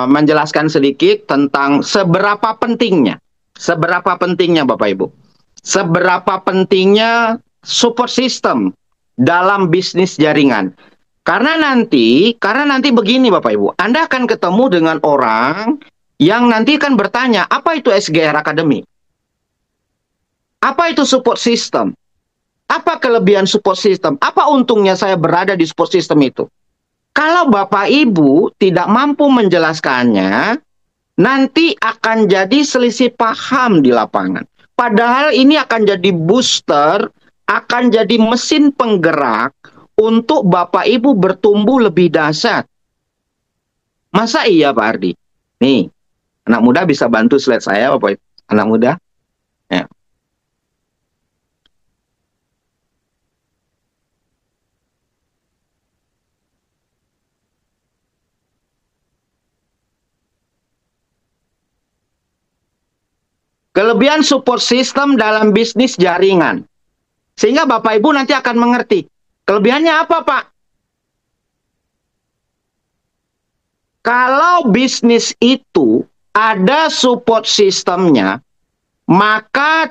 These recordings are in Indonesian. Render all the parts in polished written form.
menjelaskan sedikit tentang seberapa pentingnya Bapak Ibu, seberapa pentingnya support system dalam bisnis jaringan. Karena nanti begini Bapak Ibu, Anda akan ketemu dengan orang yang nanti akan bertanya, apa itu SGR Academy? Apa itu support system? Apa kelebihan support system? Apa untungnya saya berada di support system itu? Kalau Bapak Ibu tidak mampu menjelaskannya, nanti akan jadi selisih paham di lapangan. Padahal ini akan jadi booster, akan jadi mesin penggerak untuk Bapak Ibu bertumbuh lebih dahsyat. Masa iya Pak Ardi? Nih, anak muda bisa bantu slide saya Bapak Ibu. Anak muda. Ya. Kelebihan support system dalam bisnis jaringan. Sehingga Bapak Ibu nanti akan mengerti. Kelebihannya apa Pak? Kalau bisnis itu ada support systemnya, maka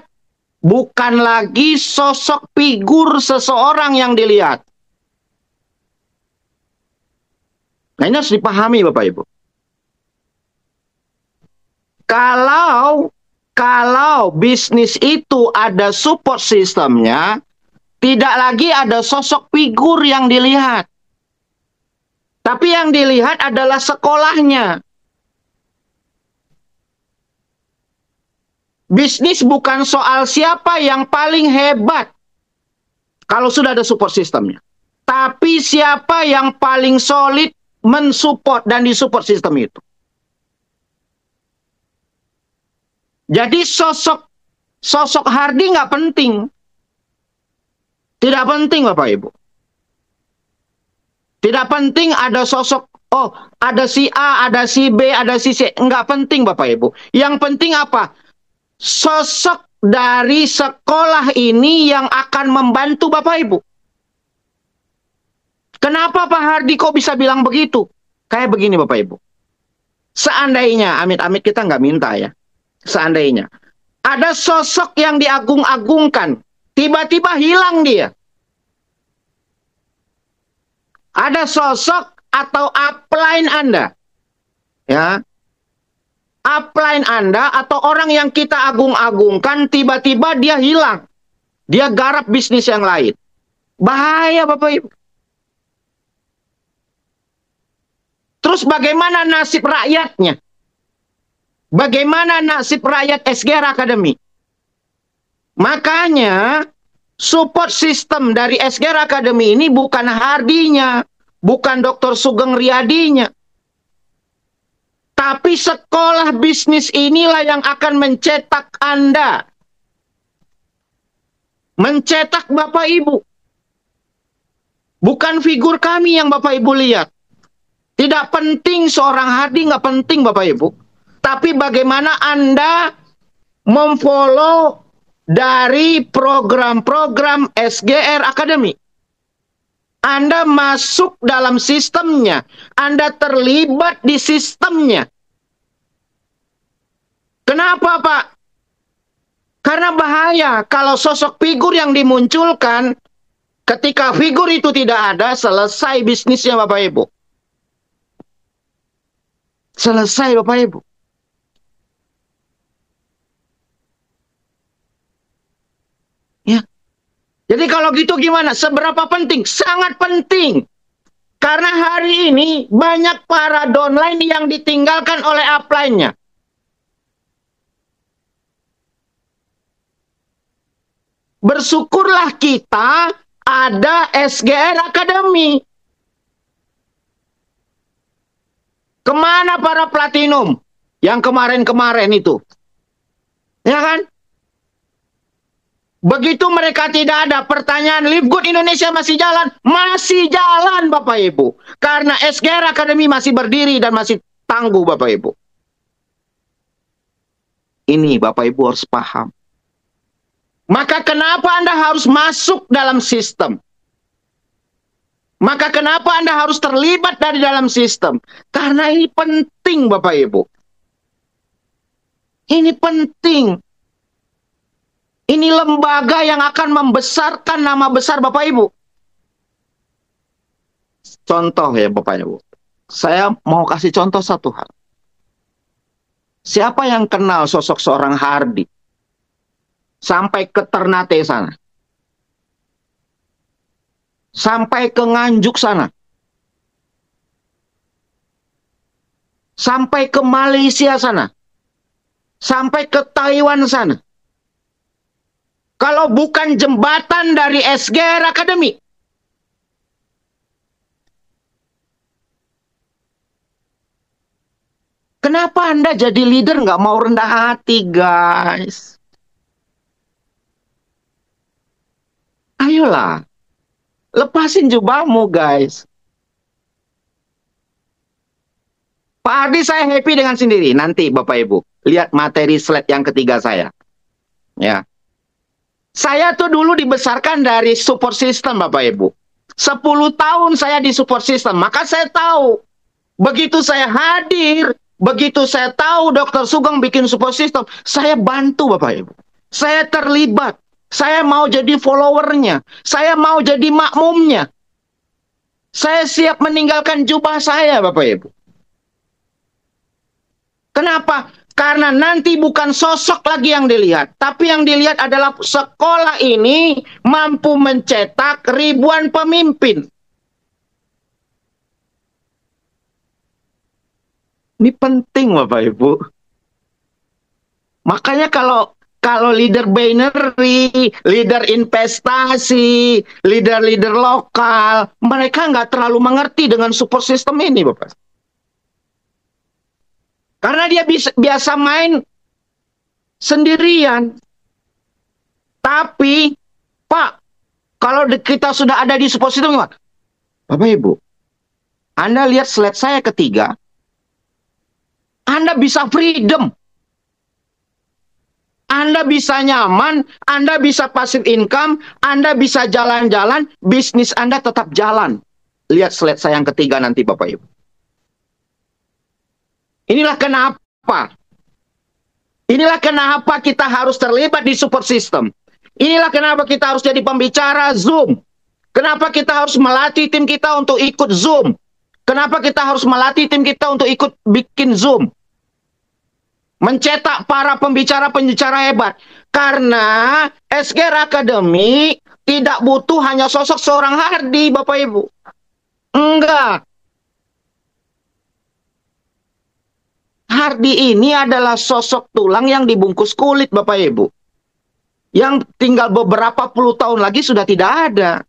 bukan lagi sosok figur seseorang yang dilihat. Nah ini harus dipahami Bapak Ibu. Kalau bisnis itu ada support sistemnya, tidak lagi ada sosok figur yang dilihat. Tapi yang dilihat adalah sekolahnya. Bisnis bukan soal siapa yang paling hebat kalau sudah ada support sistemnya. Tapi siapa yang paling solid mensupport dan disupport sistem itu. Jadi sosok Hardy nggak penting. Tidak penting Bapak Ibu. Tidak penting ada sosok, oh ada si A, ada si B, ada si C. Nggak penting Bapak Ibu. Yang penting apa? Sosok dari sekolah ini yang akan membantu Bapak Ibu. Kenapa Pak Hardy kok bisa bilang begitu? Kayak begini Bapak Ibu. Seandainya, amit-amit kita nggak minta ya. Seandainya ada sosok yang diagung-agungkan, tiba-tiba hilang dia. Ada sosok atau upline Anda, ya, upline Anda atau orang yang kita agung-agungkan, tiba-tiba dia hilang, dia garap bisnis yang lain. Bahaya Bapak Ibu. Terus bagaimana nasib rakyatnya? Bagaimana nasib rakyat SGR Academy? Makanya support system dari SGR Academy ini bukan Hardinya, bukan Dr. Sugeng Riyadinya. Tapi sekolah bisnis inilah yang akan mencetak Anda. Mencetak Bapak Ibu. Bukan figur kami yang Bapak Ibu lihat. Tidak penting seorang Hardy, nggak penting Bapak Ibu. Tapi bagaimana Anda memfollow dari program-program SGR Academy. Anda masuk dalam sistemnya. Anda terlibat di sistemnya. Kenapa Pak? Karena bahaya kalau sosok figur yang dimunculkan, ketika figur itu tidak ada, selesai bisnisnya Bapak Ibu. Selesai Bapak Ibu. Ya. Jadi kalau gitu gimana? Seberapa penting? Sangat penting. Karena hari ini banyak para downline yang ditinggalkan oleh upline-nya. Bersyukurlah kita ada SGR Academy. Kemana para platinum yang kemarin-kemarin itu? Ya kan? Begitu mereka tidak ada, pertanyaan Live Good Indonesia masih jalan? Masih jalan Bapak Ibu. Karena SGR Academy masih berdiri dan masih tangguh Bapak Ibu. Ini Bapak Ibu harus paham. Maka kenapa Anda harus masuk dalam sistem? Maka kenapa Anda harus terlibat dari dalam sistem? Karena ini penting, Bapak Ibu. Ini penting. Ini lembaga yang akan membesarkan nama besar Bapak Ibu. Contoh ya Bapak Ibu. Saya mau kasih contoh satu hal. Siapa yang kenal sosok seorang Hardy? Sampai ke Ternate sana. Sampai ke Nganjuk sana. Sampai ke Malaysia sana. Sampai ke Taiwan sana. Kalau bukan jembatan dari SGR Academy. Kenapa Anda jadi leader nggak mau rendah hati, guys? Ayolah. Lepasin jubahmu, guys. Pak Ardi, saya happy dengan sendiri. Nanti, Bapak Ibu, lihat materi slide yang ketiga saya. Ya. Saya tuh dulu dibesarkan dari support system, Bapak Ibu. 10 tahun saya di support system. Maka saya tahu. Begitu saya hadir, begitu saya tahu Dr. Sugeng bikin support system, saya bantu, Bapak Ibu. Saya terlibat. Saya mau jadi followernya. Saya mau jadi makmumnya. Saya siap meninggalkan jubah saya, Bapak Ibu. Kenapa? Karena nanti bukan sosok lagi yang dilihat. Tapi yang dilihat adalah sekolah ini mampu mencetak ribuan pemimpin. Ini penting, Bapak Ibu. Makanya kalau leader binary, leader investasi, leader-leader lokal, mereka nggak terlalu mengerti dengan support system ini, Bapak. Karena dia biasa main sendirian. Tapi, Pak, kalau kita sudah ada di support system, gimana? Bapak Ibu, Anda lihat slide saya ketiga, Anda bisa freedom. Anda bisa nyaman, Anda bisa passive income, Anda bisa jalan-jalan, bisnis Anda tetap jalan. Lihat slide saya yang ketiga nanti, Bapak Ibu. Inilah kenapa. Inilah kenapa kita harus terlibat di support system. Inilah kenapa kita harus jadi pembicara Zoom. Kenapa kita harus melatih tim kita untuk ikut Zoom. Kenapa kita harus melatih tim kita untuk ikut bikin Zoom. Mencetak para pembicara-pembicara hebat. Karena SGR Academy tidak butuh hanya sosok seorang Hardy, Bapak Ibu. Enggak. Hardy ini adalah sosok tulang yang dibungkus kulit, Bapak Ibu. Yang tinggal beberapa puluh tahun lagi sudah tidak ada.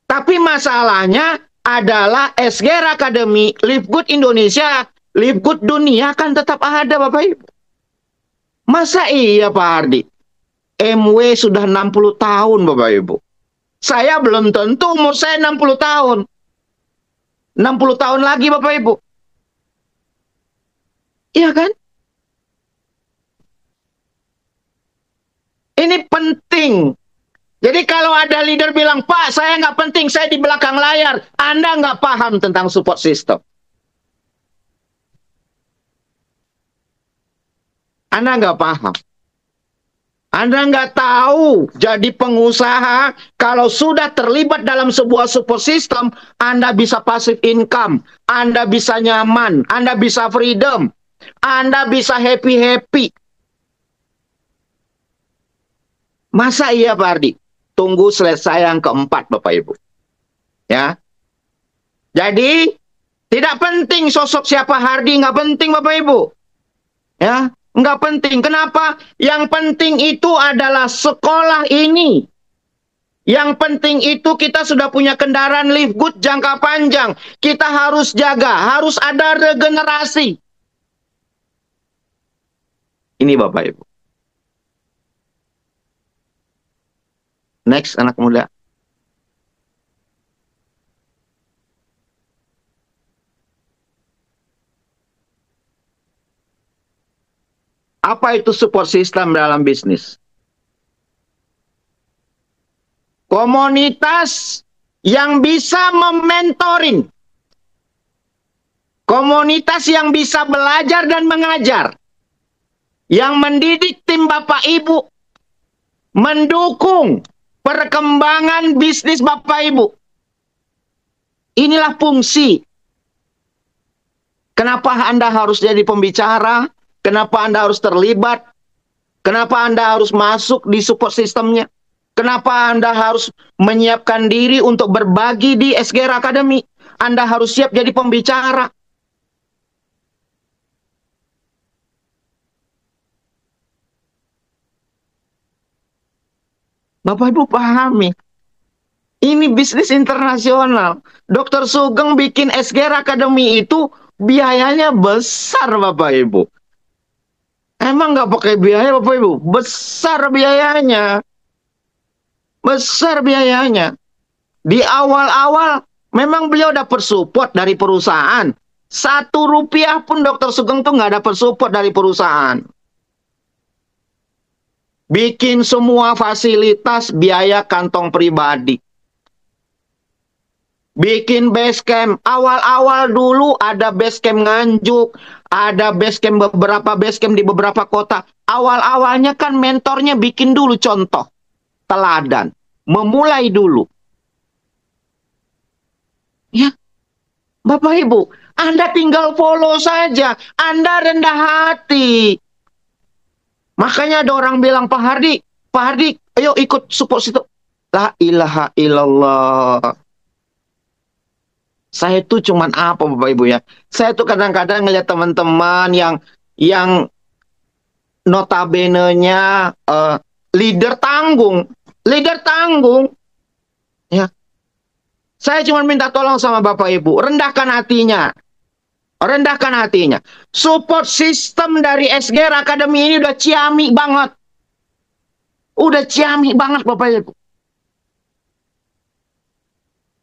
Tapi masalahnya adalah SGR Academy, Live Good Indonesia, Live Good Dunia akan tetap ada, Bapak Ibu. Masa iya, Pak Hardy? MW sudah 60 tahun, Bapak Ibu. Saya belum tentu umur saya 60 tahun. 60 tahun lagi, Bapak Ibu. Iya kan? Ini penting. Jadi kalau ada leader bilang, Pak, saya nggak penting, saya di belakang layar. Anda nggak paham tentang support system. Anda nggak paham. Anda nggak tahu jadi pengusaha, kalau sudah terlibat dalam sebuah support system, Anda bisa passive income, Anda bisa nyaman, Anda bisa freedom, Anda bisa happy-happy. Masa iya, Pak Ardi? Tunggu slide saya yang keempat, Bapak Ibu. Ya. Jadi, tidak penting sosok siapa Hardy, nggak penting, Bapak Ibu. Ya, nggak penting. Kenapa? Yang penting itu adalah sekolah ini. Yang penting itu kita sudah punya kendaraan Live Good jangka panjang. Kita harus jaga, harus ada regenerasi. Ini Bapak Ibu. Next, anak muda. Apa itu support system dalam bisnis? Komunitas yang bisa mementoring, komunitas yang bisa belajar dan mengajar, yang mendidik tim Bapak Ibu, mendukung perkembangan bisnis Bapak Ibu. Inilah fungsi. Kenapa Anda harus jadi pembicara? Kenapa Anda harus terlibat? Kenapa Anda harus masuk di support sistemnya? Kenapa Anda harus menyiapkan diri untuk berbagi di SGR Academy? Anda harus siap jadi pembicara. Bapak Ibu pahami. Ini bisnis internasional. Dr. Sugeng bikin SGR Academy itu biayanya besar Bapak Ibu. Emang nggak pakai biaya Bapak Ibu? Besar biayanya. Besar biayanya. Di awal-awal memang beliau dapat support dari perusahaan. 1 rupiah pun Dr. Sugeng tuh nggak dapat support dari perusahaan. Bikin semua fasilitas biaya kantong pribadi. Bikin base camp. Awal-awal dulu ada base camp Nganjuk. Ada base camp, beberapa base camp di beberapa kota. Awal-awalnya kan mentornya bikin dulu contoh. Teladan. Memulai dulu. Ya, Bapak Ibu, Anda tinggal follow saja. Anda rendah hati. Makanya ada orang bilang, Pak Hardi, ayo ikut support situ. La ilaha illallah. Saya tuh cuman apa Bapak Ibu ya? Saya tuh kadang-kadang ngeliat teman-teman yang notabene-nya leader tanggung. Ya. Saya cuma minta tolong sama Bapak Ibu, rendahkan hatinya. Rendahkan hatinya. Support system dari SGR Academy ini udah ciamik banget. Udah ciamik banget Bapak Ibu.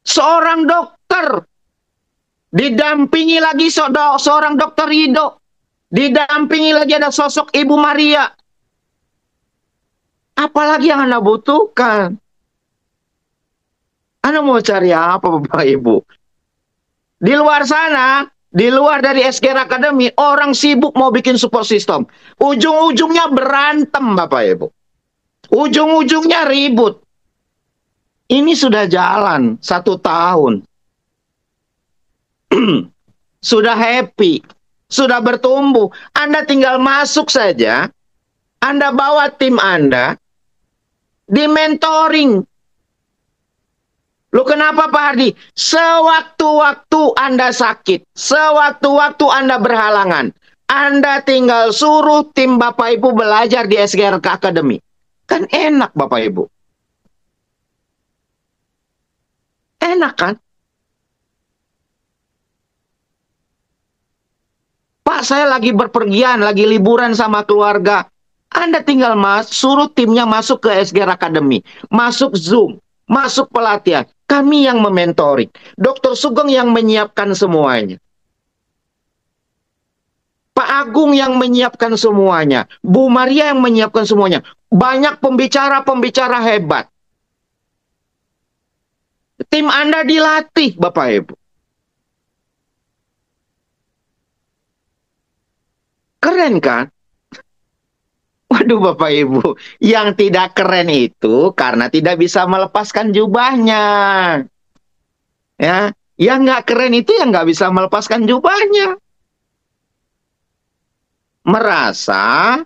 Seorang dokter didampingi lagi seorang dokter Rido. Didampingi lagi ada sosok Ibu Maria. Apalagi yang Anda butuhkan? Anda mau cari apa Bapak Ibu? Di luar sana, di luar dari SGR Academy, orang sibuk mau bikin support system. Ujung-ujungnya berantem Bapak Ibu. Ujung-ujungnya ribut. Ini sudah jalan 1 tahun. Sudah happy. Sudah bertumbuh. Anda tinggal masuk saja. Anda bawa tim Anda. Di mentoring. Loh kenapa Pak Hardi? Sewaktu-waktu Anda sakit. Sewaktu-waktu Anda berhalangan. Anda tinggal suruh tim Bapak Ibu belajar di SGR Academy. Kan enak Bapak Ibu. Enak kan? Pak saya lagi berpergian, lagi liburan sama keluarga. Anda tinggal suruh timnya masuk ke SGR Academy. Masuk Zoom. Masuk pelatihan. Kami yang mementoring. Dr. Sugeng yang menyiapkan semuanya. Pak Agung yang menyiapkan semuanya. Bu Maria yang menyiapkan semuanya. Banyak pembicara-pembicara hebat. Tim Anda dilatih, Bapak Ibu. Keren kan? Waduh Bapak Ibu, yang tidak keren itu karena tidak bisa melepaskan jubahnya. Ya, yang nggak keren itu yang nggak bisa melepaskan jubahnya. Merasa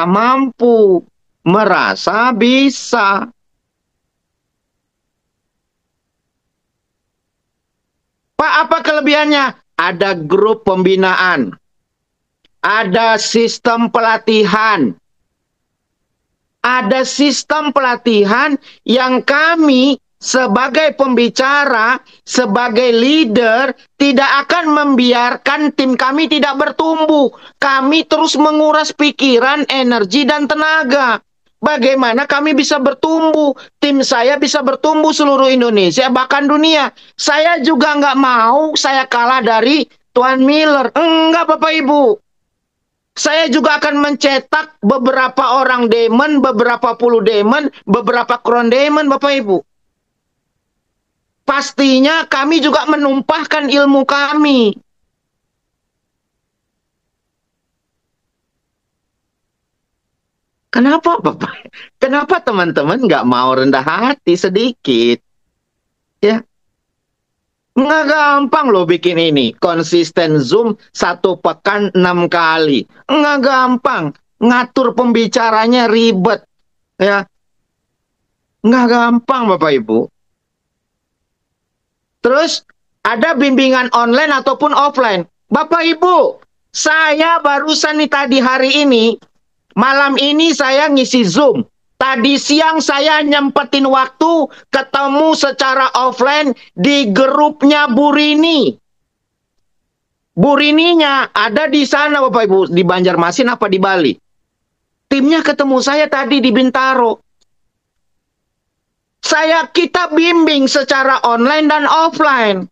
mampu, merasa bisa. Pak, apa kelebihannya? Ada grup pembinaan. Ada sistem pelatihan. Ada sistem pelatihan yang kami sebagai pembicara, sebagai leader, tidak akan membiarkan tim kami tidak bertumbuh. Kami terus menguras pikiran, energi, dan tenaga. Bagaimana kami bisa bertumbuh? Tim saya bisa bertumbuh seluruh Indonesia, bahkan dunia. Saya juga nggak mau saya kalah dari Tuan Miller. Enggak, Bapak Ibu. Saya juga akan mencetak beberapa orang Demon, beberapa puluh Demon, beberapa Crown Demon, Bapak Ibu. pastinya kami juga menumpahkan ilmu kami. Kenapa Bapak? Kenapa teman-teman nggak mau rendah hati sedikit? Ya, nggak gampang loh bikin ini. Konsisten Zoom 1 pekan 6 kali. Nggak gampang. Ngatur pembicaranya ribet. Ya, nggak gampang Bapak Ibu. Terus ada bimbingan online ataupun offline. Bapak Ibu, saya barusan nih tadi hari ini, malam ini saya ngisi Zoom. Tadi siang saya nyempetin waktu ketemu secara offline di grupnya Bu Rini. Bu Rininya ada di sana Bapak Ibu, di Banjarmasin apa di Bali. Timnya ketemu saya tadi di Bintaro. Kita bimbing secara online dan offline.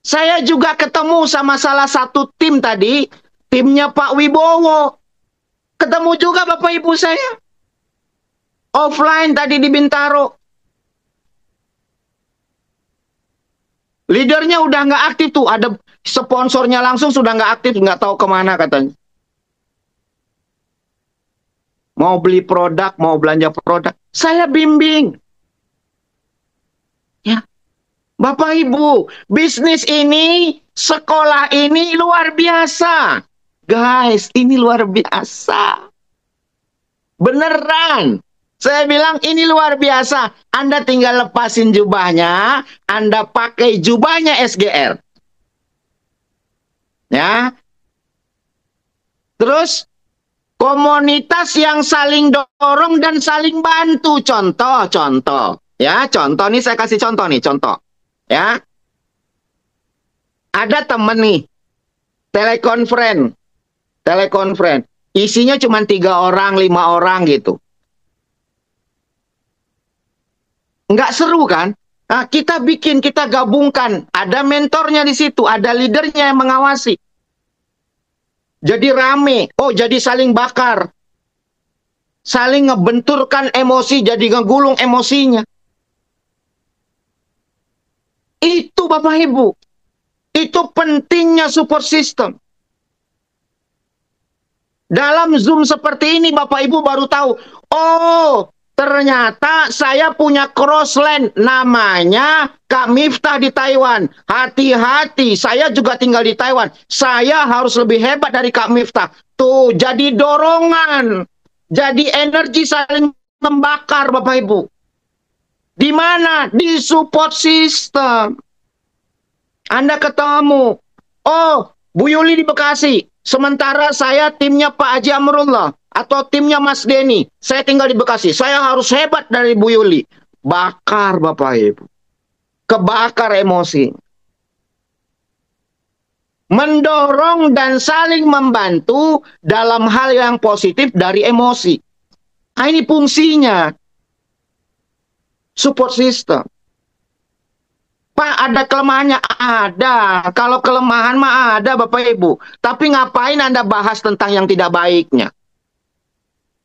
Saya juga ketemu sama salah satu tim tadi, timnya Pak Wibowo. Ketemu juga Bapak Ibu saya. Offline tadi di Bintaro. Leadernya udah nggak aktif tuh. Ada sponsornya langsung sudah nggak aktif. Nggak tahu kemana katanya. Mau beli produk, mau belanja produk. Saya bimbing. Ya. Bapak Ibu, bisnis ini, sekolah ini luar biasa. Guys, ini luar biasa. Beneran. Saya bilang ini luar biasa. Anda tinggal lepasin jubahnya, Anda pakai jubahnya SGR. Ya. Terus komunitas yang saling dorong dan saling bantu. Contoh. Ya, contoh nih saya kasih contoh nih, contoh. Ya. Ada temen nih, telekonferen. Isinya cuma 3 orang, 5 orang gitu. Nggak seru kan? Nah, kita gabungkan. Ada mentornya di situ, ada leadernya yang mengawasi. Jadi rame. Oh, jadi saling bakar. Saling ngebenturkan emosi, jadi ngegulung emosinya. Itu Bapak Ibu. Itu pentingnya support system. Dalam Zoom seperti ini Bapak Ibu baru tahu. Oh, ternyata saya punya crossland. Namanya Kak Miftah di Taiwan. Hati-hati, saya juga tinggal di Taiwan. Saya harus lebih hebat dari Kak Miftah. Tuh, jadi dorongan. Jadi energi saling membakar Bapak Ibu. Di mana? Di support system. Anda ketemu. Oh, Bu Yuli di Bekasi. Sementara saya timnya Pak Haji Amrullah. Atau timnya Mas Denny. Saya tinggal di Bekasi. Saya harus hebat dari Bu Yuli. Bakar Bapak Ibu. Kebakar emosi. Mendorong dan saling membantu dalam hal yang positif dari emosi. Nah, ini fungsinya. Support system. Pak, ada kelemahannya? Ada. Kalau kelemahan mah ada Bapak Ibu. Tapi ngapain Anda bahas tentang yang tidak baiknya?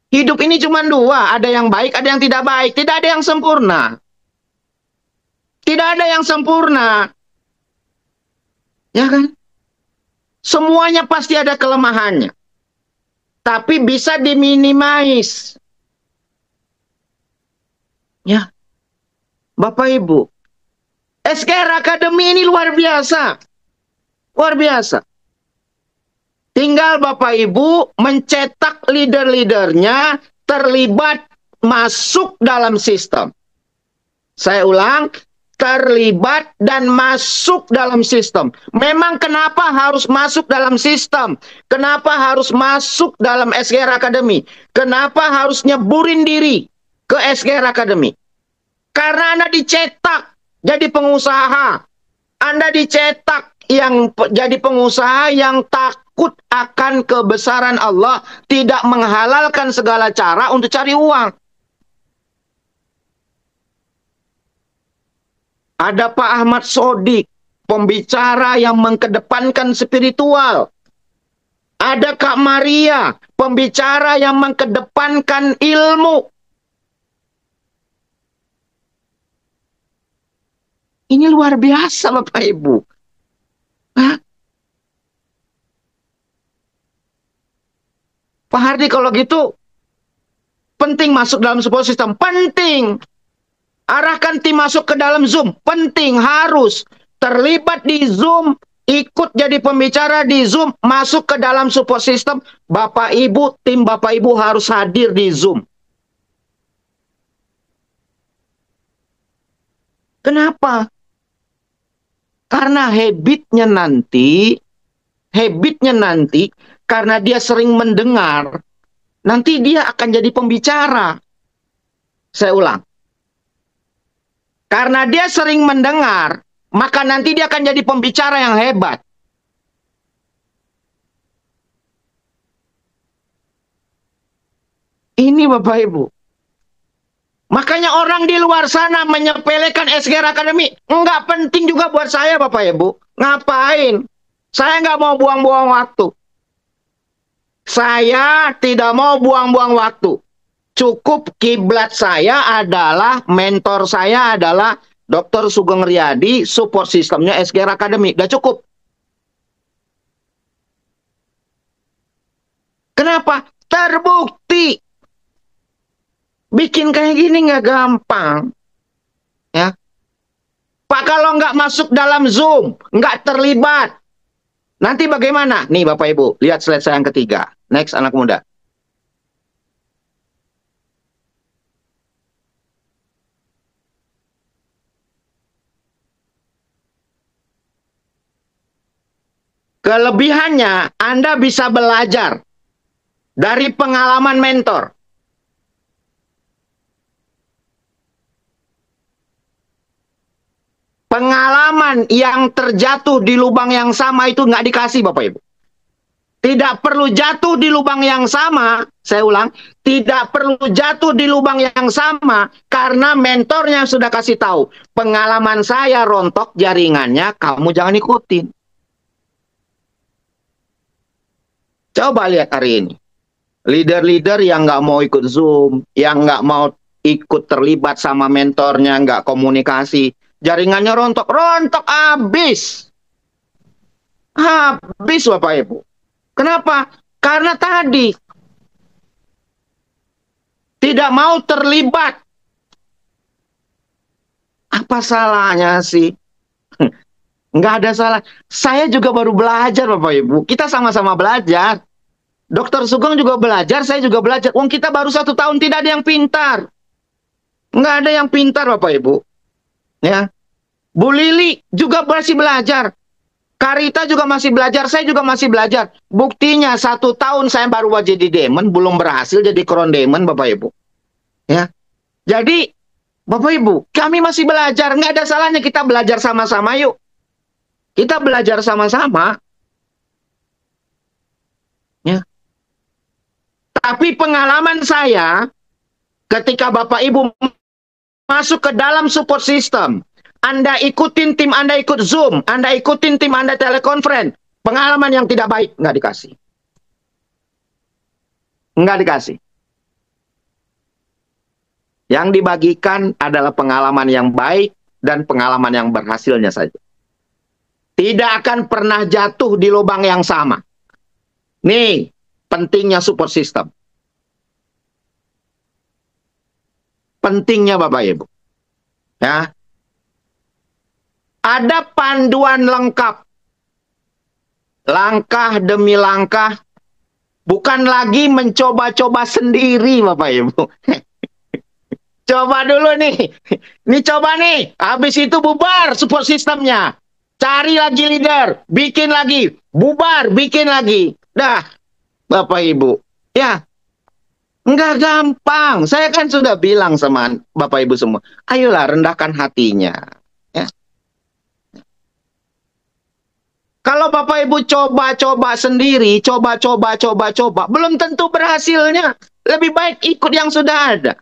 Hidup ini cuma 2. Ada yang baik, ada yang tidak baik. Tidak ada yang sempurna. Tidak ada yang sempurna. Ya kan? Semuanya pasti ada kelemahannya. Tapi bisa diminimais. Ya. Bapak Ibu. SKR Academy ini luar biasa. Luar biasa. Tinggal Bapak Ibu mencetak leader-leadernya terlibat masuk dalam sistem. Saya ulang, terlibat dan masuk dalam sistem. Memang kenapa harus masuk dalam sistem? Kenapa harus masuk dalam SKR Academy? Kenapa harus nyeburin diri ke SKR Academy? Karena Anda dicetak jadi pengusaha. Anda dicetak jadi pengusaha yang takut akan kebesaran Allah, tidak menghalalkan segala cara untuk cari uang. Ada Pak Ahmad Sodik, pembicara yang mengedepankan spiritual. Ada Kak Maria, pembicara yang mengedepankan ilmu. Ini luar biasa Bapak Ibu. Hah? Pak Hardi kalau gitu, penting masuk dalam sebuah sistem. Penting. Arahkan tim masuk ke dalam Zoom. Penting, harus. Terlibat di Zoom, ikut jadi pembicara di Zoom, masuk ke dalam support system. Bapak Ibu, tim Bapak Ibu harus hadir di Zoom. Kenapa? Karena habitnya nanti, karena dia sering mendengar, nanti dia akan jadi pembicara. Saya ulang. Karena dia sering mendengar, maka nanti dia akan jadi pembicara yang hebat. Ini Bapak Ibu. Makanya orang di luar sana menyepelekan SGR Academy. Nggak penting juga buat saya Bapak Ibu. Ngapain? Saya nggak mau buang-buang waktu. Saya tidak mau buang-buang waktu. Cukup kiblat saya adalah, mentor saya adalah Dr. Sugeng Riyadi, support sistemnya SGR Academy. Udah cukup. Kenapa? Terbukti. Bikin kayak gini nggak gampang. Ya. Pak, kalau nggak masuk dalam Zoom, nggak terlibat, nanti bagaimana? Nih Bapak Ibu, lihat slide saya yang ketiga. Next, anak muda. Kelebihannya, Anda bisa belajar dari pengalaman mentor. Pengalaman yang terjatuh di lubang yang sama itu nggak dikasih Bapak Ibu. Tidak perlu jatuh di lubang yang sama, saya ulang, tidak perlu jatuh di lubang yang sama karena mentornya sudah kasih tahu. Pengalaman saya rontok jaringannya, kamu jangan ikutin. Coba lihat hari ini. Leader-leader yang nggak mau ikut Zoom, yang nggak mau ikut terlibat sama mentornya, nggak komunikasi. Jaringannya rontok habis. Habis Bapak Ibu. Kenapa? Karena tadi tidak mau terlibat. Apa salahnya sih? Nggak ada salah. Saya juga baru belajar Bapak Ibu. Kita sama-sama belajar. Dokter Sugeng juga belajar, saya juga belajar. Wong kita baru 1 tahun, tidak ada yang pintar. Nggak ada yang pintar Bapak Ibu. Ya, Bu Lili juga masih belajar. Karita juga masih belajar, saya juga masih belajar. Buktinya 1 tahun saya baru jadi Demon, belum berhasil jadi Crown Demon Bapak Ibu. Ya, jadi Bapak Ibu, kami masih belajar. Nggak ada salahnya kita belajar sama-sama yuk. Kita belajar sama-sama. Ya. Tapi pengalaman saya, ketika Bapak Ibu masuk ke dalam support system, Anda ikutin tim Anda ikut Zoom, Anda ikutin tim Anda telekonferensi, pengalaman yang tidak baik nggak dikasih. Nggak dikasih. Yang dibagikan adalah pengalaman yang baik dan pengalaman yang berhasilnya saja. Tidak akan pernah jatuh di lubang yang sama. Nih, pentingnya support system. Pentingnya Bapak Ibu. Ya. Ada panduan lengkap. Langkah demi langkah. Bukan lagi mencoba-coba sendiri Bapak Ibu. Coba dulu nih. Nih coba nih. Habis itu bubar support sistemnya. Cari lagi leader. Bikin lagi. Bubar. Bikin lagi. Dah. Bapak Ibu. Ya. Enggak gampang. Saya kan sudah bilang sama Bapak Ibu semua. Ayolah rendahkan hatinya. Ya. Kalau Bapak Ibu coba-coba sendiri. Coba-coba. Belum tentu berhasilnya. Lebih baik ikut yang sudah ada.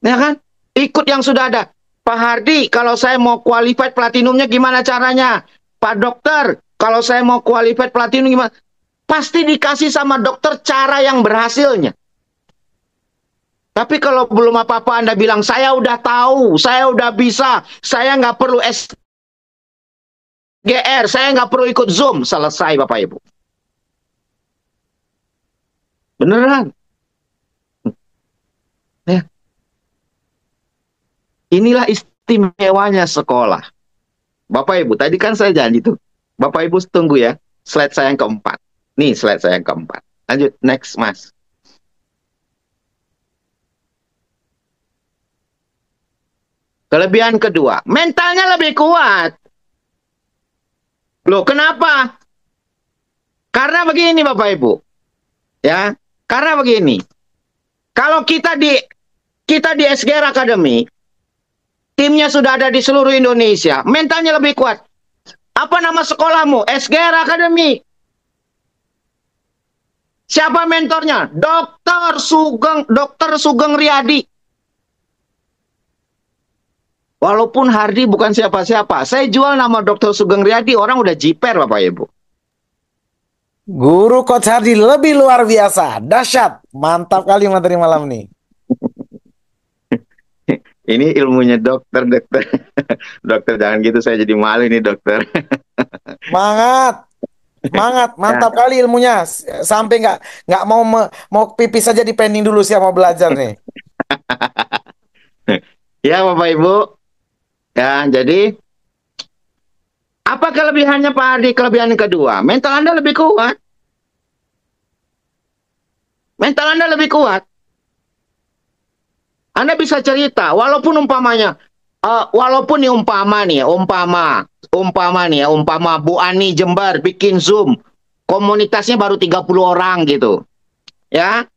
Ya kan? Ikut yang sudah ada. Pak Hardi, kalau saya mau qualified platinumnya gimana caranya? Pak Dokter, kalau saya mau qualified platinum gimana? pasti dikasih sama dokter cara yang berhasilnya. Tapi kalau belum apa-apa Anda bilang, saya udah tahu, saya udah bisa, saya nggak perlu SGR, saya nggak perlu ikut Zoom. Selesai Bapak Ibu. Beneran. Ya. Inilah istimewanya sekolah. Bapak Ibu, tadi kan saya janji tuh. Bapak Ibu tunggu ya, slide saya yang keempat. Nih slide saya yang keempat. Lanjut, next Mas. Kelebihan kedua, mentalnya lebih kuat. Loh, kenapa? Karena begini Bapak Ibu. Ya, karena begini. Kalau kita di SGR Academy, timnya sudah ada di seluruh Indonesia, mentalnya lebih kuat. Apa nama sekolahmu? SGR Academy. Siapa mentornya? Dr. Sugeng Riyadi. Walaupun Hardi bukan siapa-siapa, saya jual nama Dr. Sugeng Riyadi, orang udah jiper Bapak Ibu. Guru Coach Hardi lebih luar biasa, dahsyat, mantap kali materi malam nih. Ini ilmunya dokter. Dokter jangan gitu, saya jadi malu ini dokter. Semangat, semangat, mantap kali ilmunya. Sampai nggak mau pipis saja di pending dulu sih mau belajar nih. Ya Bapak Ibu. Ya, jadi apa kelebihannya Pak Hardi? Kelebihan yang kedua, mental Anda lebih kuat. Mental Anda lebih kuat. Anda bisa cerita, walaupun umpamanya, walaupun nih umpama Bu Ani Jember bikin Zoom, komunitasnya baru 30 orang gitu. Ya.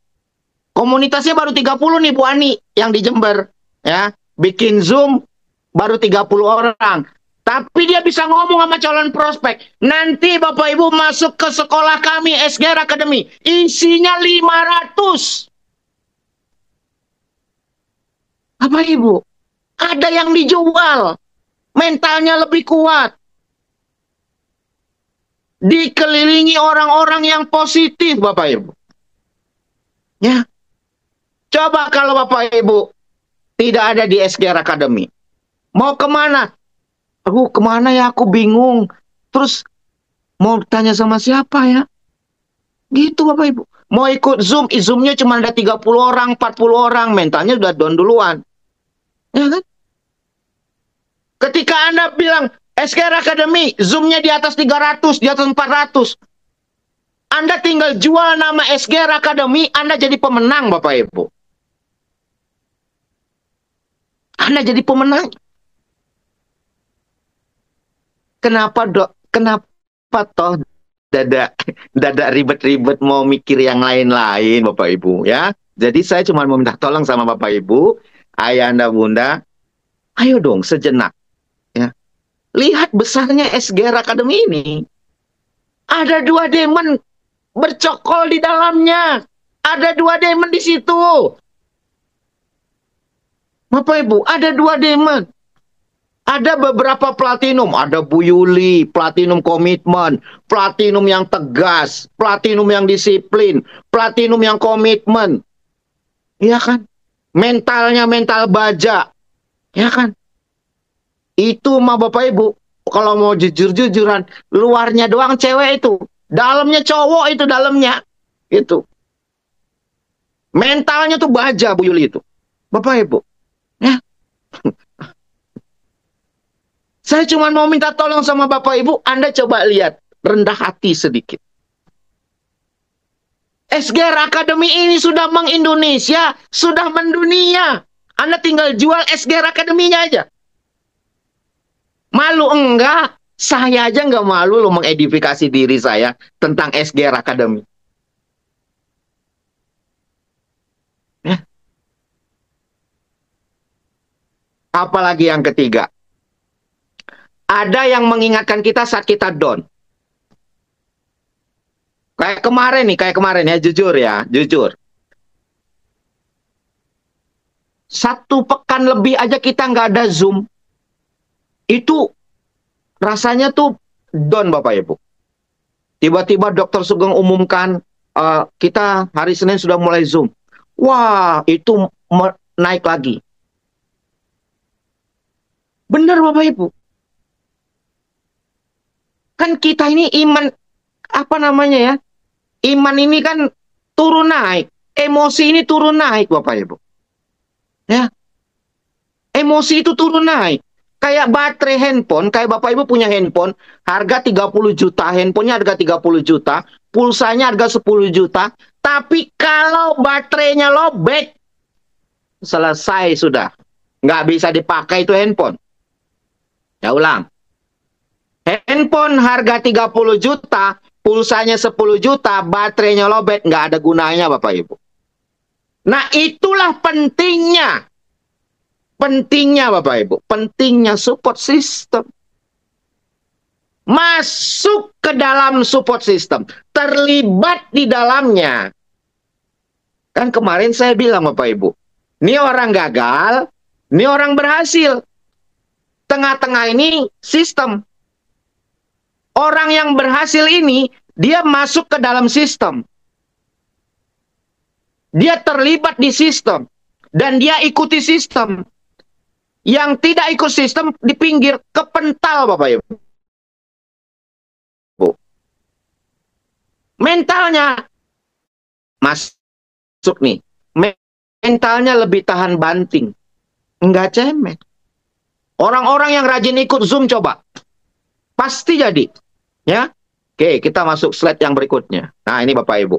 Komunitasnya baru 30 nih Bu Ani yang di Jember, ya. Bikin Zoom baru 30 orang. Tapi dia bisa ngomong sama calon prospek. Nanti Bapak Ibu masuk ke sekolah kami SGR Academy, isinya 500. Bapak Ibu, ada yang dijual. Mentalnya lebih kuat. Dikelilingi orang-orang yang positif, Bapak Ibu. Ya. Coba kalau Bapak Ibu tidak ada di SGR Academy. Mau kemana? Aku kemana ya? Aku bingung. Terus mau tanya sama siapa ya? Gitu Bapak Ibu. Mau ikut Zoom, Zoom-nya cuma ada 30 orang, 40 orang. Mentalnya udah down duluan. Ya kan? Ketika Anda bilang SGR Academy, Zoom-nya di atas 300, di atas 400. Anda tinggal jual nama SGR Academy, Anda jadi pemenang Bapak Ibu. Anda jadi pemenang. Kenapa toh dada ribet-ribet mau mikir yang lain-lain Bapak Ibu ya. Jadi saya cuma mau minta tolong sama Bapak Ibu, ayah Anda Bunda, ayo dong sejenak ya. Lihat besarnya SGR Academy ini. Ada 2 demon bercokol di dalamnya. Ada 2 demon di situ. Bapak Ibu, ada 2 demon. Ada beberapa platinum, ada Bu Yuli, platinum komitmen, platinum yang tegas, platinum yang disiplin, platinum yang komitmen. Iya kan? Mentalnya mental baja. Ya kan? Itu mah Bapak Ibu, kalau mau jujur-jujuran, luarnya doang cewek itu. Dalamnya cowok itu dalamnya. Itu. Mentalnya tuh baja Bu Yuli itu. Bapak Ibu. Ya. Saya cuma mau minta tolong sama Bapak Ibu, Anda coba lihat, rendah hati sedikit. SGR Academy ini sudah meng-Indonesia, sudah mendunia. Anda tinggal jual SGR Academy-nya aja. Malu enggak? Saya aja enggak malu loh mengedifikasi diri saya tentang SGR Academy. Ya. Apalagi yang ketiga. Ada yang mengingatkan kita saat kita down. Kayak kemarin ya, jujur. 1 pekan lebih aja kita nggak ada Zoom. Itu rasanya tuh down Bapak Ibu. Tiba-tiba Dokter Sugeng umumkan, kita hari Senin sudah mulai Zoom. Wah, itu naik lagi. Benar Bapak Ibu. Kan kita ini iman, apa namanya ya? Iman ini kan turun naik. Emosi ini turun naik Bapak Ibu. Ya. Emosi itu turun naik. Kayak baterai handphone, kayak Bapak Ibu punya handphone, harga 30 juta, handphonenya harga 30 juta, pulsanya harga 10 juta, tapi kalau baterainya lobek, selesai sudah. Nggak bisa dipakai itu handphone. Ya ulang. Handphone harga 30 juta, pulsanya 10 juta, baterainya lobek, nggak ada gunanya Bapak Ibu. Nah itulah pentingnya. Pentingnya Bapak Ibu, pentingnya support system. Masuk ke dalam support system, terlibat di dalamnya. Kan kemarin saya bilang Bapak Ibu, ini orang gagal, ini orang berhasil. Tengah-tengah ini sistem. Orang yang berhasil ini, dia masuk ke dalam sistem. Dia terlibat di sistem. Dan dia ikuti sistem. Yang tidak ikut sistem di pinggir, kepental Bapak Ibu. Mentalnya masuk nih. Mentalnya lebih tahan banting. Enggak cemen. Orang-orang yang rajin ikut Zoom coba. Pasti jadi. Ya. Oke, kita masuk slide yang berikutnya. Nah, ini Bapak Ibu.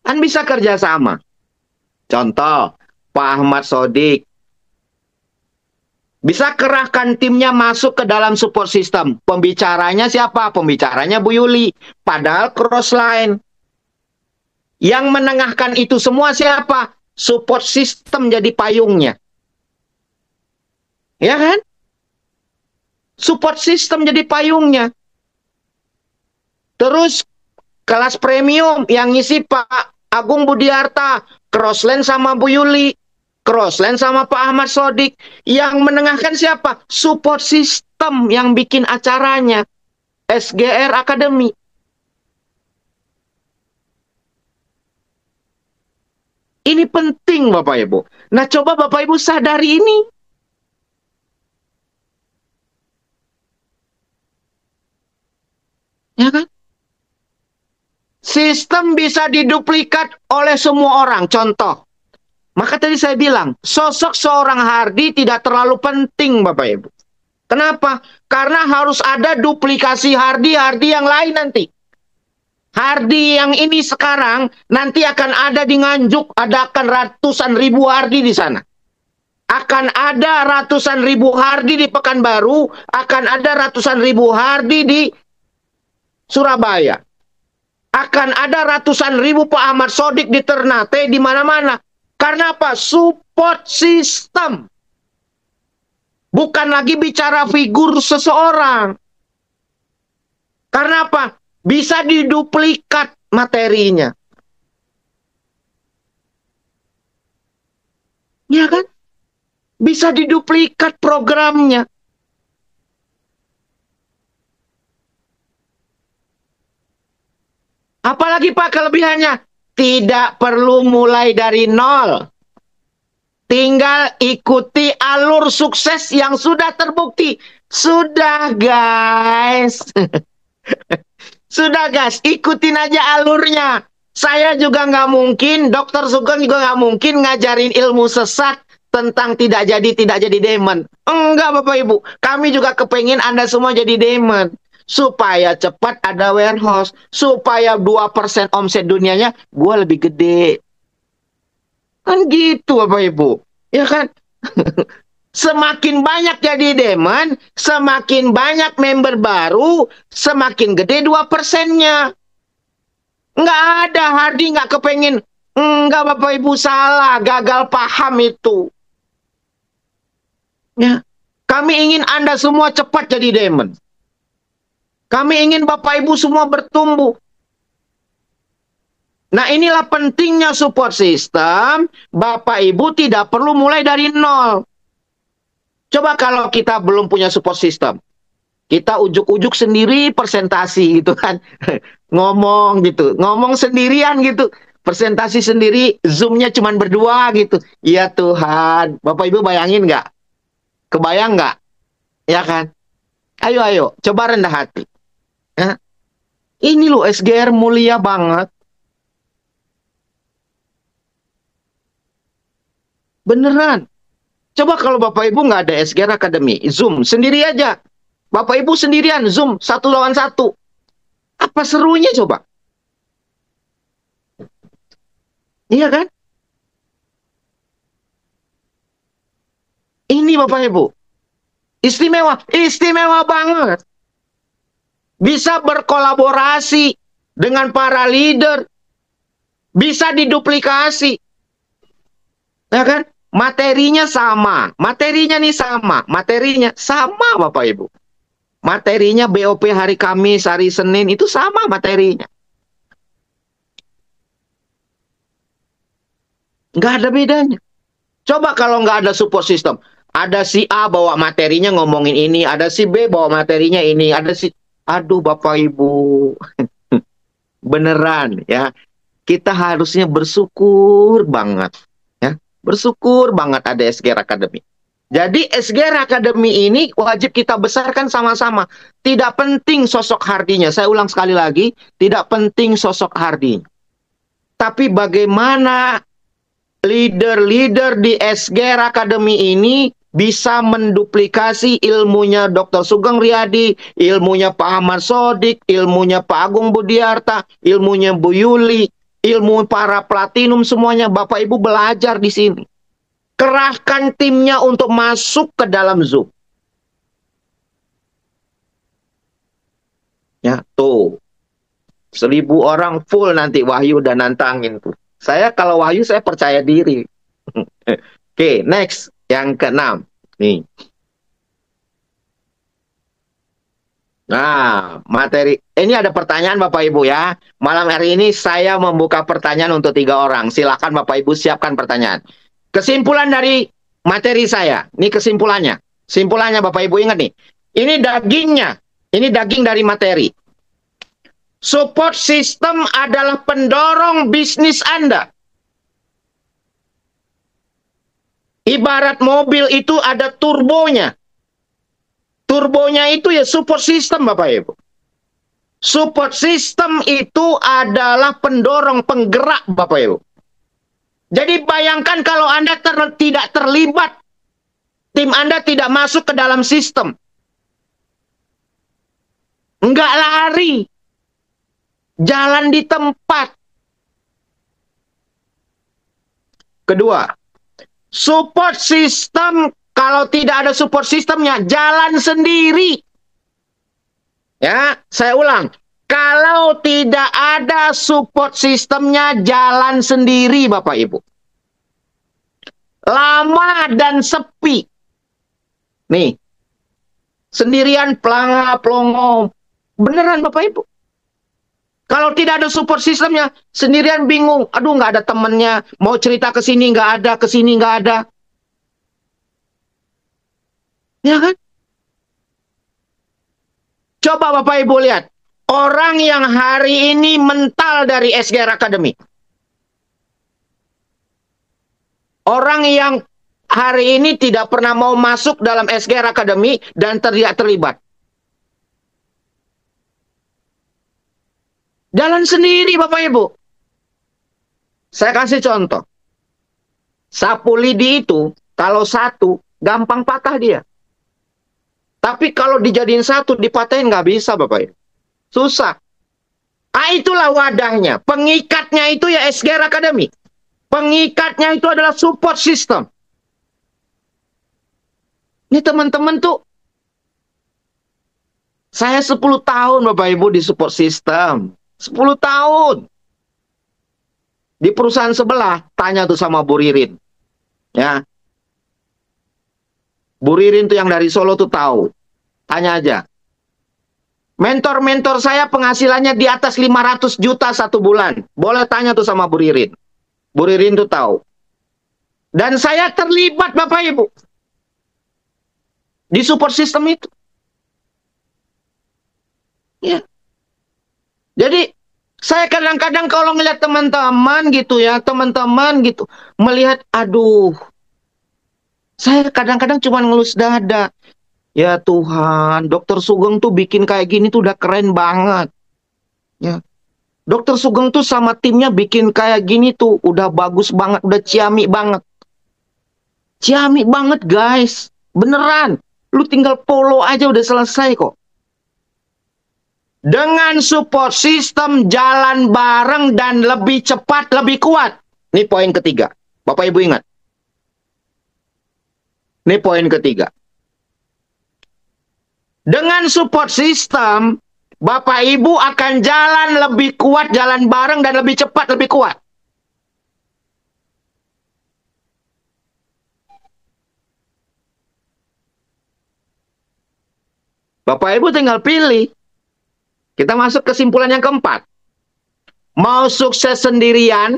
Kan bisa kerjasama. Contoh, Pak Ahmad Sodik. Bisa kerahkan timnya masuk ke dalam support system. Pembicaranya siapa? Pembicaranya Bu Yuli. Padahal cross line. Yang menengahkan itu semua siapa? Support system jadi payungnya. Ya kan? Support system jadi payungnya. Terus kelas premium yang ngisi Pak Agung Budiarta, crossline sama Bu Yuli, crossline sama Pak Ahmad Sodik. Yang menengahkan siapa? Support system yang bikin acaranya. SGR Academy. Ini penting Bapak Ibu. Nah coba Bapak Ibu sadari ini. Ya kan? Sistem bisa diduplikat oleh semua orang. Contoh. Maka tadi saya bilang, sosok seorang Hardy tidak terlalu penting Bapak Ibu. Kenapa? Karena harus ada duplikasi Hardy yang lain nanti. Hardy yang ini sekarang nanti akan ada di Nganjuk, akan ratusan ribu Hardy di sana. Akan ada ratusan ribu Hardy di Pekanbaru, akan ada ratusan ribu Hardy di Surabaya. Akan ada ratusan ribu Pak Ahmad Sodik di Ternate, di mana-mana. Karena apa? Support system. Bukan lagi bicara figur seseorang. Karena apa? Bisa diduplikat materinya. Ya kan? Bisa diduplikat programnya. Apalagi Pak kelebihannya? Tidak perlu mulai dari nol. Tinggal ikuti alur sukses yang sudah terbukti. Sudah guys. Sudah guys, ikutin aja alurnya. Saya juga nggak mungkin, Dokter Sugeng juga nggak mungkin ngajarin ilmu sesat tentang tidak jadi demon. Enggak Bapak Ibu, kami juga kepengen Anda semua jadi demon. Supaya cepat ada warehouse. Supaya 2% omset dunianya gue lebih gede. Kan gitu Bapak Ibu. Ya kan? Semakin banyak jadi demon, semakin banyak member baru, semakin gede 2%-nya. Nggak ada, Hardy nggak kepengen. Enggak Bapak Ibu salah, gagal paham itu. Ya. Kami ingin Anda semua cepat jadi demon. Kami ingin Bapak Ibu semua bertumbuh. Nah inilah pentingnya support system. Bapak Ibu tidak perlu mulai dari nol. Coba kalau kita belum punya support system, kita ujuk-ujuk sendiri presentasi gitu kan. Ngomong gitu, ngomong sendirian gitu. Presentasi sendiri, Zoom-nya cuman berdua gitu. Ya Tuhan, Bapak Ibu bayangin nggak? Kebayang nggak? Ya kan? Ayo, ayo, coba rendah hati. Ya. Ini loh SGR mulia banget. Beneran. Coba kalau Bapak Ibu nggak ada SGR Academy, Zoom, sendiri aja. Bapak Ibu sendirian, Zoom, 1 lawan 1. Apa serunya coba? Iya kan? Ini Bapak Ibu. Istimewa. Istimewa banget. Bisa berkolaborasi dengan para leader. Bisa diduplikasi. Ya kan? Materinya sama. Materinya nih sama. Materinya sama Bapak Ibu. Materinya BOP hari Kamis, hari Senin itu sama materinya. Nggak ada bedanya. Coba kalau nggak ada support system. Ada si A bawa materinya ngomongin ini. Ada si B bawa materinya ini. Ada si... Aduh Bapak Ibu. Beneran ya. Kita harusnya bersyukur banget. Ya. Bersyukur banget ada SGR Academy. Jadi SGR Academy ini wajib kita besarkan sama-sama. Tidak penting sosok Hardinya. Saya ulang sekali lagi. Tidak penting sosok Hardinya. Tapi bagaimana leader-leader di SGR Academy ini bisa menduplikasi ilmunya Dr. Sugeng Riyadi, ilmunya Pak Ahmad Sodik, ilmunya Pak Agung Budiarta, ilmunya Bu Yuli, ilmu para platinum semuanya. Bapak Ibu belajar di sini. Kerahkan timnya untuk masuk ke dalam Zoom. Ya, tuh. 1.000 orang full nanti Wahyu dan nantangin tuh. Saya kalau Wahyu saya percaya diri. Oke, next. Yang ke-6. Nih. Nah, materi. Ini ada pertanyaan Bapak Ibu ya. Malam hari ini saya membuka pertanyaan untuk 3 orang. Silakan Bapak Ibu siapkan pertanyaan. Kesimpulan dari materi saya. Ini kesimpulannya. Simpulannya Bapak Ibu ingat nih. Ini dagingnya. Ini daging dari materi. Support system adalah pendorong bisnis Anda. Ibarat mobil itu ada turbonya. Turbonya itu ya support system Bapak Ibu. Support system itu adalah pendorong, penggerak Bapak Ibu. Jadi bayangkan kalau Anda tidak terlibat, tim Anda tidak masuk ke dalam sistem. Enggak lari. Jalan di tempat. Kedua, support system, kalau tidak ada support systemnya, jalan sendiri. Ya, saya ulang. Kalau tidak ada support systemnya, jalan sendiri Bapak Ibu. Lama dan sepi. Nih, sendirian pelongo. Beneran Bapak Ibu. Kalau tidak ada support sistemnya, sendirian bingung. Aduh, nggak ada temennya. Mau cerita ke sini nggak ada, ke sini nggak ada. Ya kan? Coba Bapak Ibu lihat. Orang yang hari ini mental dari SGR Academy. Orang yang hari ini tidak pernah mau masuk dalam SGR Academy dan tidak terlibat. Jalan sendiri Bapak Ibu. Saya kasih contoh. Sapu lidi itu kalau satu gampang patah dia. Tapi kalau dijadiin satu dipatahin nggak bisa Bapak Ibu. Susah. Ah, itulah wadahnya. Pengikatnya itu ya SGR Academy. Pengikatnya itu adalah support system. Ini teman-teman tuh. Saya 10 tahun Bapak Ibu di support system. 10 tahun. Di perusahaan sebelah, tanya tuh sama Bu Ririn. Ya. Bu Ririn tuh yang dari Solo tuh tahu. Tanya aja. Mentor-mentor saya penghasilannya di atas 500 juta 1 bulan. Boleh tanya tuh sama Bu Ririn. Bu Ririn tuh tahu. Dan saya terlibat Bapak Ibu. di support system itu. Ya. Jadi saya kadang-kadang kalau ngeliat teman-teman gitu ya, teman-teman gitu, melihat, aduh, saya kadang-kadang cuma ngelus dada. Ya Tuhan, Dokter Sugeng tuh bikin kayak gini tuh udah keren banget. Ya. Dokter Sugeng tuh sama timnya bikin kayak gini tuh udah bagus banget, udah ciamik banget. Ciamik banget guys, beneran. Lu tinggal follow aja udah selesai kok. Dengan support system jalan bareng dan lebih cepat, lebih kuat. Ini poin ketiga. Bapak Ibu ingat. Ini poin ketiga. Dengan support system, Bapak Ibu akan jalan lebih kuat, jalan bareng dan lebih cepat, lebih kuat. Bapak Ibu tinggal pilih. Kita masuk kesimpulan yang keempat. Mau sukses sendirian?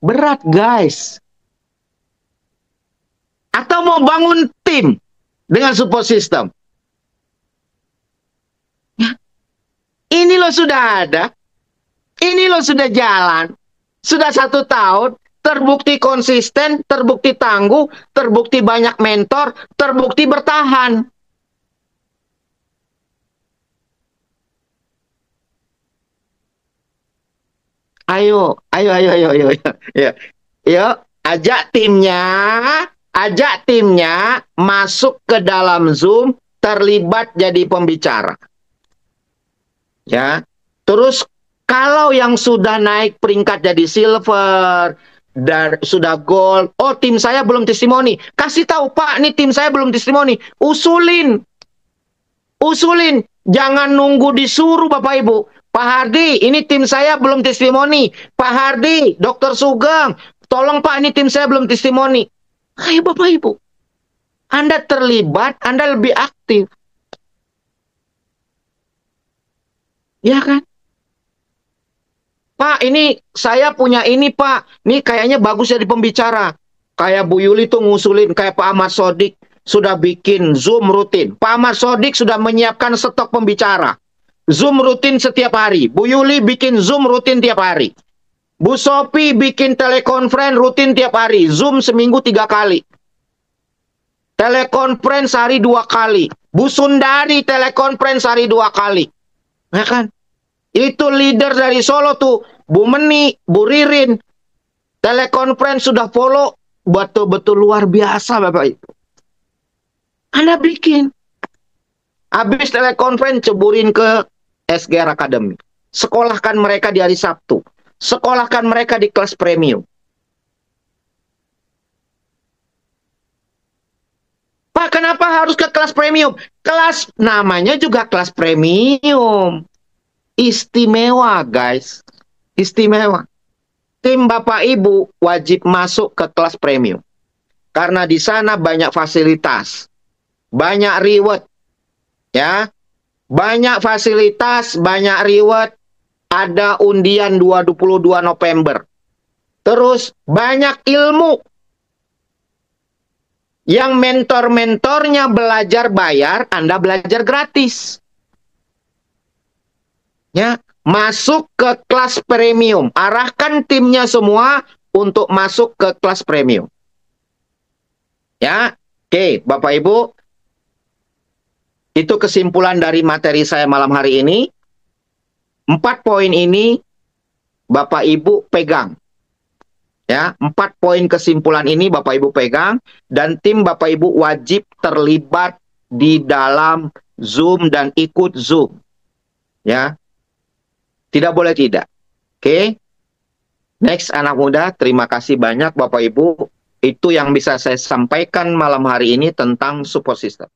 Berat guys. Atau mau bangun tim dengan support system? Ya. Ini loh sudah ada. Ini loh sudah jalan. Sudah 1 tahun. Terbukti konsisten, terbukti tangguh, terbukti banyak mentor, terbukti bertahan. Ayo, ayo, ayo, ayo, ayo, ayo, yuk, ajak timnya masuk ke dalam Zoom, terlibat jadi pembicara. Ya, terus kalau yang sudah naik peringkat jadi silver dan sudah gold, oh tim saya belum testimoni, kasih tahu Pak, nih tim saya belum testimoni, usulin, jangan nunggu disuruh Bapak Ibu. Pak Hardi, ini tim saya belum testimoni. Pak Hardi, Dokter Sugeng, tolong Pak, ini tim saya belum testimoni. Ayo Bapak Ibu, Anda terlibat, Anda lebih aktif. Ya kan? Pak, ini saya punya ini Pak. Ini kayaknya bagus jadi pembicara. Kayak Bu Yuli tuh ngusulin, kayak Pak Ahmad Sodik sudah bikin Zoom rutin. Pak Ahmad Sodik sudah menyiapkan stok pembicara. Zoom rutin setiap hari. Bu Yuli bikin Zoom rutin tiap hari. Bu Sophie bikin telekonferensi rutin tiap hari. Zoom seminggu 3 kali. Telekonferensi sehari 2 kali. Bu Sundari telekonferensi sehari 2 kali. Ya kan? Itu leader dari Solo tuh. Bu Meni, Bu Ririn. Telekonferensi sudah follow. Betul-betul luar biasa Bapak Ibu. Anda bikin. Habis telekonferensi ceburin ke SGR Academy. Sekolahkan mereka di hari Sabtu. Sekolahkan mereka di kelas premium. Pak, kenapa harus ke kelas premium? Kelas namanya juga kelas premium. Istimewa, guys. Istimewa. Tim Bapak Ibu wajib masuk ke kelas premium. Karena di sana banyak fasilitas. Banyak reward. Ya. Banyak fasilitas, banyak reward, ada undian 22 November. Terus banyak ilmu. Yang mentor-mentornya belajar bayar, Anda belajar gratis. Ya, masuk ke kelas premium. Arahkan timnya semua untuk masuk ke kelas premium. Ya, oke, Bapak Ibu. Itu kesimpulan dari materi saya malam hari ini. 4 poin ini Bapak Ibu pegang. Ya, 4 poin kesimpulan ini Bapak Ibu pegang dan tim Bapak Ibu wajib terlibat di dalam Zoom dan ikut Zoom. Ya. Tidak boleh tidak. Oke. Next anak muda, terima kasih banyak Bapak Ibu. Itu yang bisa saya sampaikan malam hari ini tentang support system.